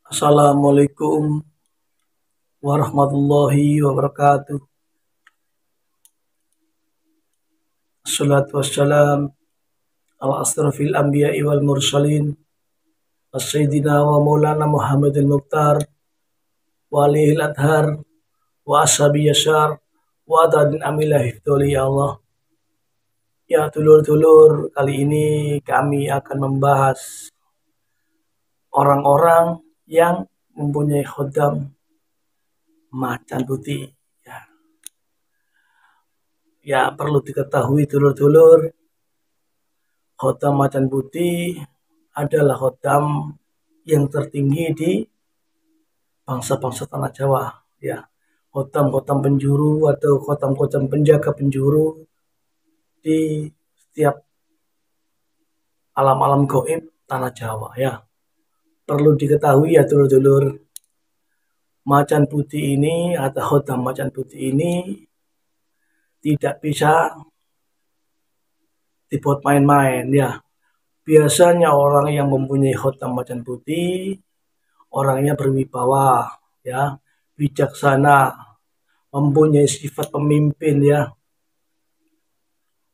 Assalamualaikum warahmatullahi wabarakatuh. Assalatu wassalam ala asrafil anbiya'i wal mursalin sayyidina wa maulana Muhammadil Mukhtar wa alihil adhar wa ashabi yashar wa adadin amilah hifdoli ya Allah. Ya dulur-dulur, kali ini kami akan membahas orang-orang yang mempunyai khodam macan putih. Ya, perlu diketahui dulur-dulur, khodam macan putih adalah khodam yang tertinggi di bangsa-bangsa tanah Jawa. Ya, khodam-khodam penjuru atau khodam-khodam penjaga penjuru di setiap alam-alam gaib tanah Jawa. Ya, perlu diketahui ya dulur-dulur, macan putih ini atau khodam macan putih ini tidak bisa dibuat main-main ya. Biasanya orang yang mempunyai khodam macan putih orangnya berwibawa ya, bijaksana, mempunyai sifat pemimpin ya.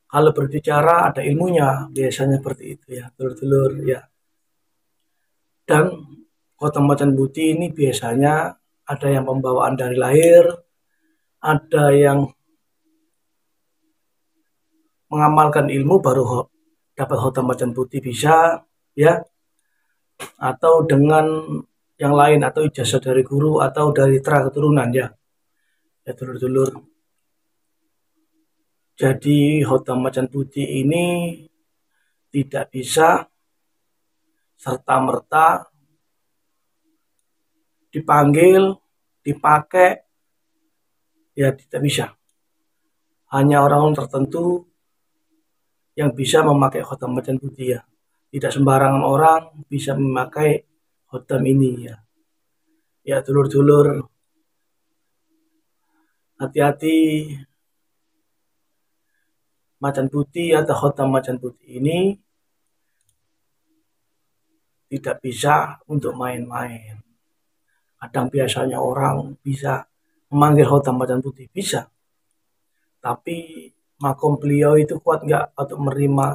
Kalau berbicara ada ilmunya, biasanya seperti itu ya, dulur-dulur ya. Dan khodam macan putih ini biasanya ada yang pembawaan dari lahir, ada yang mengamalkan ilmu baru dapat khodam macan putih bisa ya, atau dengan yang lain atau ijazah dari guru atau dari keturunan ya. Ya dulur-dulur. Jadi khodam macan putih ini tidak bisa serta-merta dipanggil, dipakai, ya tidak bisa. Hanya orang tertentu yang bisa memakai khodam macan putih ya. Tidak sembarangan orang bisa memakai khodam ini ya. Ya dulur-dulur, hati-hati, macan putih atau khodam macan putih ini tidak bisa untuk main-main. Kadang biasanya orang bisa memanggil khodam macan putih, bisa. Tapi makom beliau itu kuat nggak untuk menerima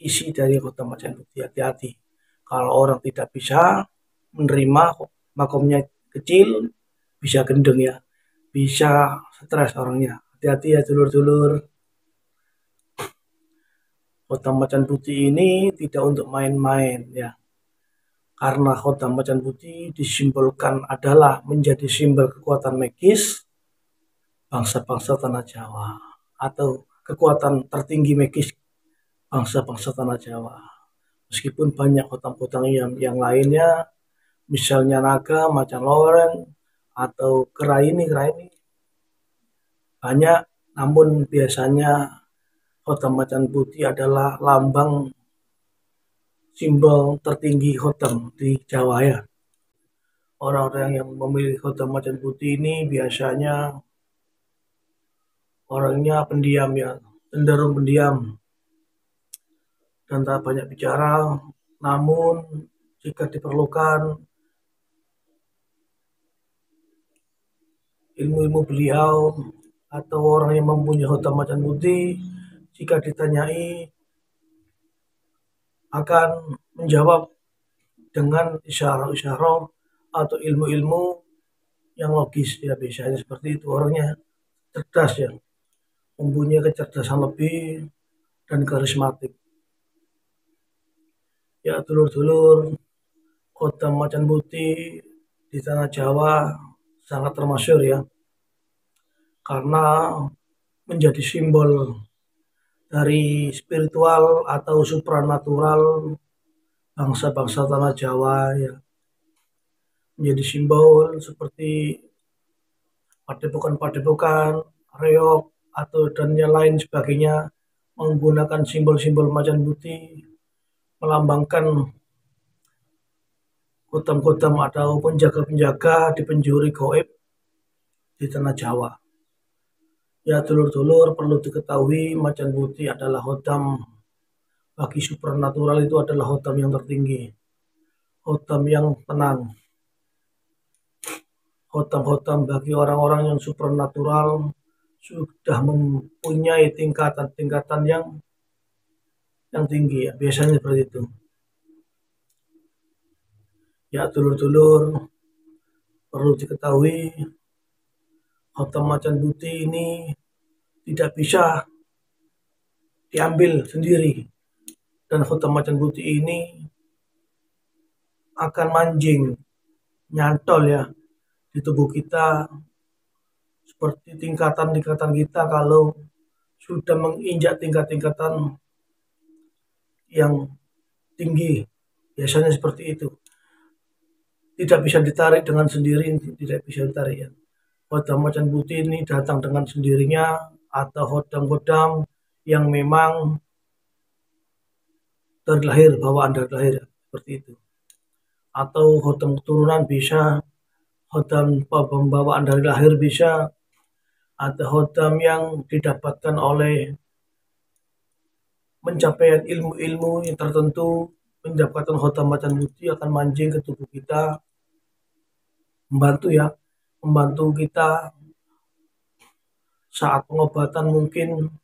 isi dari khodam macan putih. Hati-hati. Kalau orang tidak bisa menerima, makomnya kecil, bisa gendeng ya. Bisa stres orangnya. Hati-hati ya dulur-dulur. Khodam macan putih ini tidak untuk main-main ya. Karena khodam macan putih disimbolkan adalah menjadi simbol kekuatan magis bangsa-bangsa tanah Jawa atau kekuatan tertinggi magis bangsa-bangsa tanah Jawa. Meskipun banyak khodam-khodam yang lainnya, misalnya naga, macan loreng, atau keraini banyak, namun biasanya khodam macan putih adalah lambang simbol tertinggi khodam di Jawa ya. Orang-orang yang memiliki khodam macan putih ini biasanya orangnya pendiam ya, cenderung pendiam dan tak banyak bicara. Namun jika diperlukan ilmu-ilmu beliau atau orang yang mempunyai khodam macan putih, jika ditanyai akan menjawab dengan isyarat-isyarat atau ilmu-ilmu yang logis ya, biasanya seperti itu. Orangnya cerdas ya, mempunyai kecerdasan lebih dan karismatik. Ya dulur-dulur, khodam macan putih di tanah Jawa sangat termasyhur ya, karena menjadi simbol dari spiritual atau supranatural bangsa-bangsa tanah Jawa ya. Menjadi simbol seperti padepokan-padepokan, reog atau dan yang lain sebagainya menggunakan simbol-simbol macan putih melambangkan khodam-khodam atau penjaga-penjaga di penjuru gaib di tanah Jawa. Ya dulur-dulur, perlu diketahui macan putih adalah khodam bagi supernatural, itu adalah khodam yang tertinggi. khotam yang tenang, khotam-khotam bagi orang-orang yang supernatural, sudah mempunyai tingkatan-tingkatan yang tinggi ya, biasanya seperti itu. Ya dulur-dulur, perlu diketahui khotam macan putih ini tidak bisa diambil sendiri, dan khotam macan putih ini akan manjing, nyantol ya di tubuh kita seperti tingkatan-tingkatan kita kalau sudah menginjak tingkat-tingkatan yang tinggi, biasanya seperti itu. Tidak bisa ditarik dengan sendiri, tidak bisa ditarik ya. Khotam macan putih ini datang dengan sendirinya, atau khotam-khotam yang memang dari lahir, bawaan dari lahir seperti itu. Atau khotam keturunan bisa, khotam pembawaan dari lahir bisa, atau khotam yang didapatkan oleh pencapaian ilmu-ilmu yang tertentu. Mendapatkan khotam macan putih akan manjing ke tubuh kita, membantu ya, membantu kita saat pengobatan, mungkin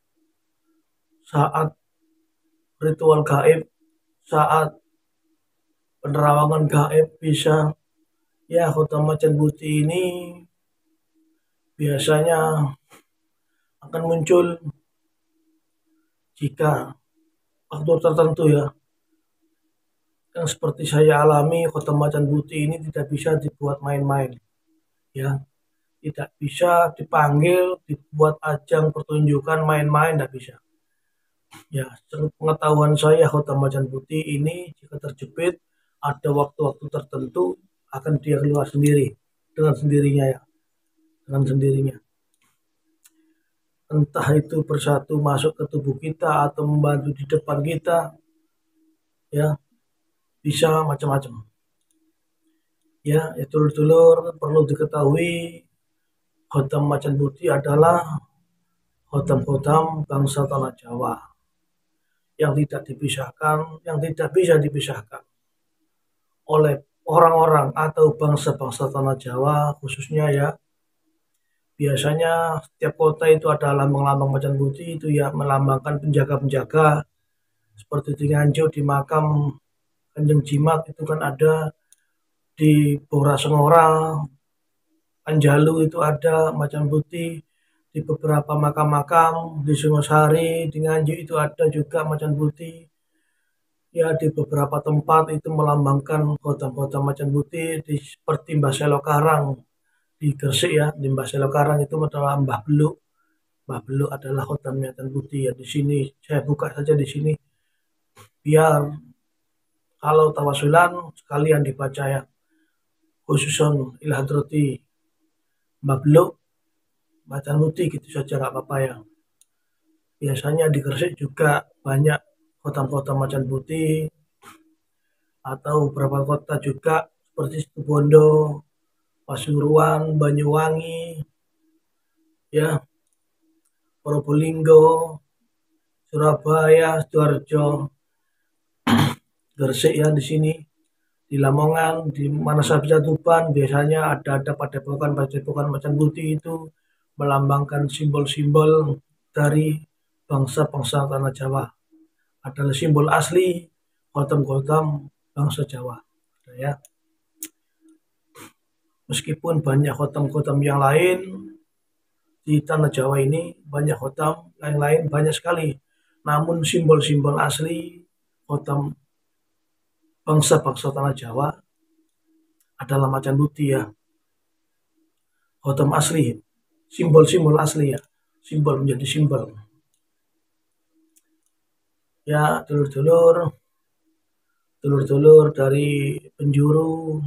saat ritual gaib, saat penerawangan gaib bisa. Ya khotam macan putih ini biasanya akan muncul jika faktor tertentu ya, yang seperti saya alami. Khotam macan putih ini tidak bisa dibuat main-main ya, tidak bisa dipanggil dibuat ajang pertunjukan main-main, tidak bisa ya. Pengetahuan saya, khotam macan putih ini jika terjepit ada waktu-waktu tertentu akan dia keluar sendiri dengan sendirinya ya, dengan sendirinya. Entah itu persatu masuk ke tubuh kita atau membantu di depan kita ya, bisa macam-macam ya. Itu dulur perlu diketahui, khotam macan putih adalah khotam-khotam bangsa tanah Jawa yang tidak dipisahkan, yang tidak bisa dipisahkan oleh orang-orang atau bangsa-bangsa tanah Jawa khususnya ya. Biasanya setiap kota itu ada lambang-lambang macan putih, itu ya melambangkan penjaga-penjaga. Seperti di Nganjuk di makam Kanjeng Jimat itu kan ada, di Bora Sengora, Anjalu itu ada macan putih, di beberapa makam-makam di Singosari, di Nganjuk itu ada juga macan putih. Ya di beberapa tempat itu melambangkan khotam-khotam macan putih, di seperti Mbah Selo Karang di Gresik ya, di Mbah Selo Karang itu adalah Mbah Beluk. Mbah Beluk adalah khotam macan putih ya. Di sini saya buka saja di sini biar kalau tawasulan sekalian dibaca ya, khususon ilhadrati Mbah Beluk macan putih gitu saja, nggak apa-apa ya. Biasanya di Gresik juga banyak khotam-khotam macan putih, atau beberapa kota juga seperti Situbondo, Pasuruan, Banyuwangi ya, Probolinggo, Surabaya, Sidoarjo, Gresik ya, di sini di Lamongan, di mana saya Tuban, biasanya ada padepokan macan putih itu melambangkan simbol-simbol dari bangsa-bangsa tanah Jawa. Adalah simbol asli khotam-khotam bangsa Jawa ya. Meskipun banyak khotam-khotam yang lain di tanah Jawa ini, banyak khotam yang lain banyak sekali, namun simbol-simbol asli khotam bangsa-bangsa tanah Jawa adalah macan putih ya. Khotam asli, simbol-simbol asli ya, simbol menjadi simbol ya. Dulur-dulur dari penjuru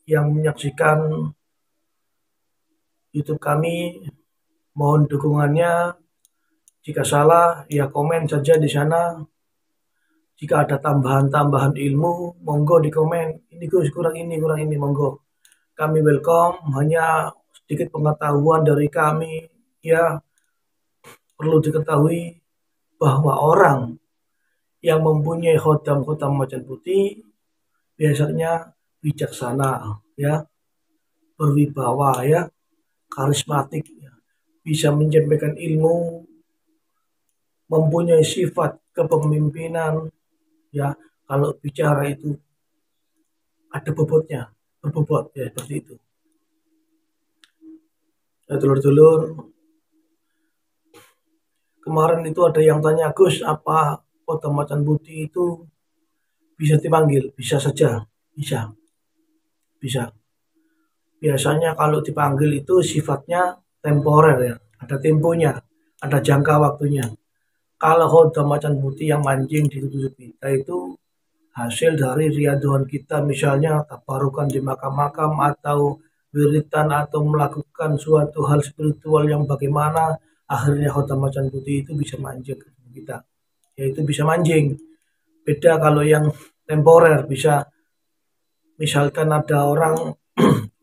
yang menyaksikan YouTube kami, mohon dukungannya. Jika salah ya komen saja di sana. Jika ada tambahan-tambahan ilmu, monggo di komen. Ini Gus kurang ini, monggo. Kami welcome. Hanya sedikit pengetahuan dari kami ya. Perlu diketahui bahwa orang yang mempunyai khotam macan putih biasanya bijaksana, ya, berwibawa, ya, karismatik, ya, bisa menyampaikan ilmu, mempunyai sifat kepemimpinan, ya, kalau bicara itu ada bobotnya, berbobot, ya, seperti itu. Ya, dulur-dulur, kemarin itu ada yang tanya, Gus, apa Kota Macan Putih itu bisa dipanggil? Bisa saja, bisa, bisa. Biasanya kalau dipanggil itu sifatnya temporer, ya, ada temponya, ada jangka waktunya. Kalau Kota Macan Putih yang mancing di tujuh kita itu hasil dari riaduan kita, misalnya tabarukan di makam-makam atau wiritan atau melakukan suatu hal spiritual yang bagaimana akhirnya Kota Macan Putih itu bisa mancing ke kita, yaitu bisa mancing. Beda kalau yang temporer, bisa misalkan ada orang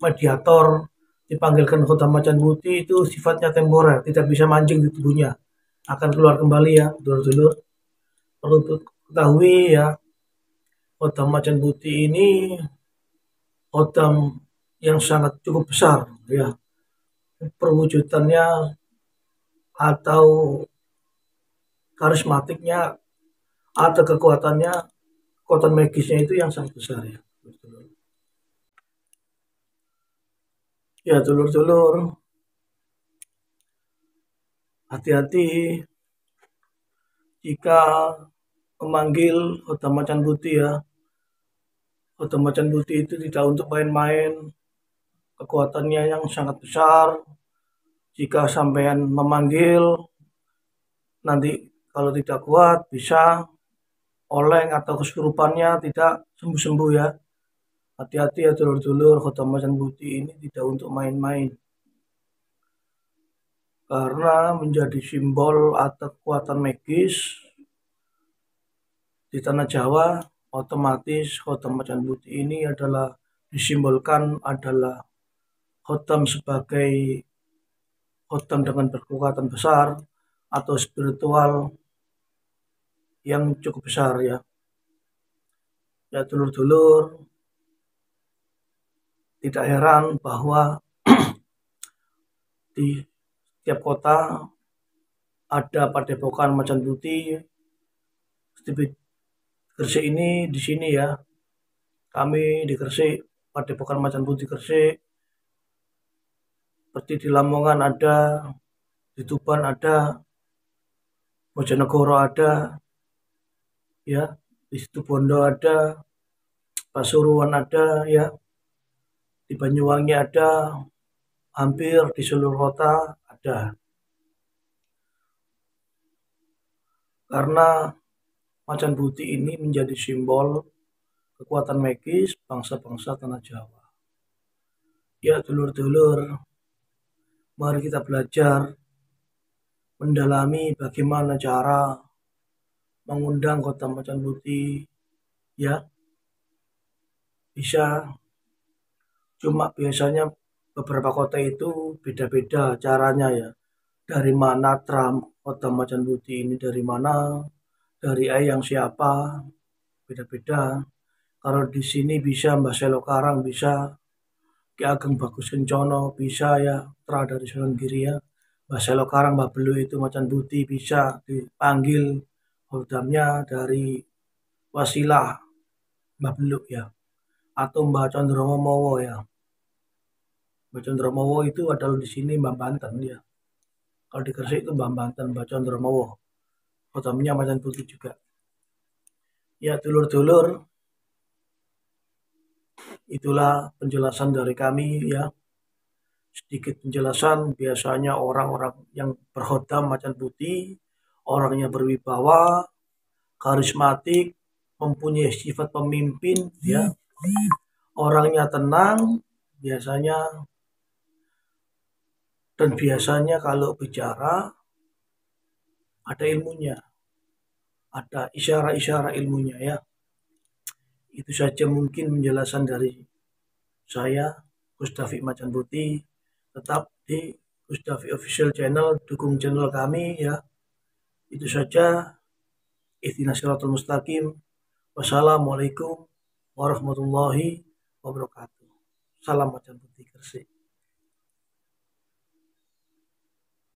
mediator dipanggilkan Kota Macan Putih, itu sifatnya temporer, tidak bisa mancing di tubuhnya, akan keluar kembali, ya, dulur-dulur. Perlu ketahui, ya, Kota Macan Putih ini kodam yang sangat cukup besar, ya, perwujudannya atau karismatiknya atau kekuatannya, kekuatan magisnya itu yang sangat besar, ya. Ya, dulur-dulur, hati-hati jika memanggil Kota Macan Putih, ya. Kota Macan Putih itu tidak untuk main-main, kekuatannya yang sangat besar. Jika sampean memanggil, nanti kalau tidak kuat bisa oleng atau kesurupannya tidak sembuh-sembuh, ya. Hati-hati, ya, dulur-dulur, Kota Macan Putih ini tidak untuk main-main. Karena menjadi simbol atau kekuatan magis di tanah Jawa, otomatis Kota Macan Putih ini adalah disimbolkan adalah khotam sebagai khotam dengan berkekuatan besar atau spiritual yang cukup besar, ya. Ya, dulur-dulur, tidak heran bahwa di setiap kota ada padepokan Macan Putih. Seperti Gresik ini di sini, ya, kami di Gresik, padepokan Macan Putih Gresik. Seperti di Lamongan ada, di Tuban ada, Bojonegoro ada, ya, di Situbondo ada, Pasuruan ada, ya, di Banyuwangi ada, hampir di seluruh kota ada. Karena Macan Putih ini menjadi simbol kekuatan magis bangsa-bangsa tanah Jawa. Ya, dulur-dulur, mari kita belajar mendalami bagaimana cara mengundang Kota Macan Putih, ya. Bisa, cuma biasanya beberapa kota itu beda-beda caranya, ya. Dari mana Kota Macan Putih ini, dari mana, dari ayang siapa, beda-beda. Kalau di sini bisa Mbah Selo Karang, bisa Ki Ageng Bagus Kencono, bisa, ya, Tra dari Sunan Giri, ya. Mbah Selo Karang, Mbah Belu itu Macan Putih bisa dipanggil kodamnya dari wasilah Mbah Belu, ya, atau Mbah Condromomo, ya. Mbah Condromomo itu adalah di sini Mbah Banten, ya. Kalau di Gresik itu Mbah Banten, Mbah Condromomo. Kodamnya Macan Putih juga. Ya, dulur-dulur, itulah penjelasan dari kami, ya. Sedikit penjelasan, biasanya orang-orang yang berkhodam Macan Putih, orangnya berwibawa, karismatik, mempunyai sifat pemimpin, ya. Orangnya tenang, biasanya, dan biasanya kalau bicara ada ilmunya, ada isyara-isyara ilmunya, ya. Itu saja mungkin penjelasan dari saya, Gus Davi Macan Putih. Tetap di Gus Davi Official Channel, dukung channel kami, ya. Itu saja. Ihdinas siratal mustaqim. Wassalamualaikum warahmatullahi wabarakatuh. Salam Macan Putih Gresik.